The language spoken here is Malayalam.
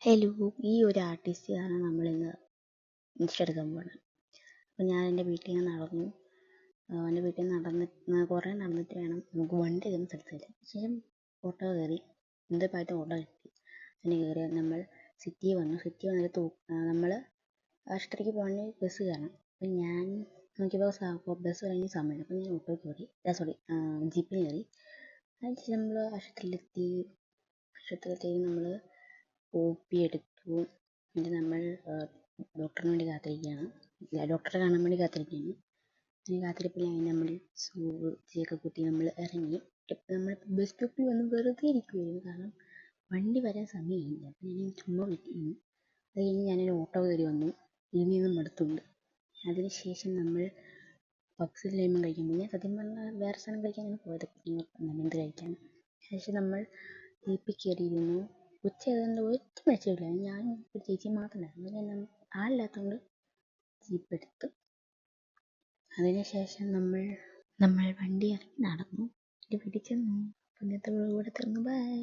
ഹലോ, ഈ ഒരു ആർട്ടിസ്റ്റാണ് നമ്മളിന്ന് ഇൻസ്റ്റ എടുക്കാൻ പോകുന്നത്. അപ്പോൾ ഞാൻ എൻ്റെ വീട്ടിൽ നിന്ന് നടന്നു. എൻ്റെ വീട്ടിൽ നിന്ന് കുറേ നടന്നിട്ട് വേണം നമുക്ക് വണ്ടി കയറുന്ന സ്ഥലത്തില്ല. ശേഷം ഓട്ടോ കയറി, പായത്തെ ഓട്ടോ കിട്ടി. അതിന് കയറി നമ്മൾ സിറ്റി വന്നിട്ട് നമ്മൾ ആശുപത്രിക്ക് പോകണമെങ്കിൽ ബസ് കയറണം. അപ്പം ഞാൻ നോക്കിയപ്പോൾ ബസ് കഴിഞ്ഞ സമയമാണ്. അപ്പം ഞാൻ ഓട്ടോ കയറി, ജീപ്പിന് കയറി. അതിന് നമ്മൾ ആശുപത്രിയിലെത്തി നമ്മൾ OP എടുത്തു. എന്നിട്ട് നമ്മൾ ഡോക്ടറിന് വേണ്ടി കാത്തിരിക്കുകയാണ്. ഡോക്ടറെ കാണാൻ വേണ്ടി കാത്തിരിക്കുകയാണ്. അതിന് കാത്തിരിപ്പിലായി നമ്മൾ സൂചിയൊക്കെ കുത്തി നമ്മൾ ഇറങ്ങി. നമ്മൾ ബസ് സ്റ്റോപ്പിൽ വന്ന് വെറുതെ ഇരിക്കുമായിരുന്നു, കാരണം വണ്ടി വരാൻ സമയമില്ല. അപ്പം ഞാൻ ചുമ്മാ വിട്ടിരുന്നു. അത് കഴിഞ്ഞ് ഞാനൊരു ഓട്ടോ കയറി വന്നു. ഇതിൽ നിന്നും മടുത്തുണ്ട്. അതിനുശേഷം നമ്മൾ പപ്സ് ലൈമൺ കഴിക്കാൻ പോയി. ഞാൻ സത്യം പറഞ്ഞാൽ വേറെ സാധനം കഴിക്കാനാണ് പോയത്, എന്ത് കഴിക്കാൻ. ശേഷം നമ്മൾ ജീപ്പിൽ കയറിയിരുന്നു. ഉച്ചയായതുകൊണ്ട് ഒരു മെച്ചമില്ല. ഞാൻ ഒരു ചേച്ചി മാത്രമല്ലായിരുന്നു. ഞാൻ ആളില്ലാത്തതുകൊണ്ട് ജീപ്പ് എടുത്തു. അതിനുശേഷം നമ്മൾ വണ്ടി ഇറങ്ങി നടന്നു. വീട്ടിൽ ചെന്നു. ഇന്നത്തെ ഇവിടെ തീർന്നു. ബൈ.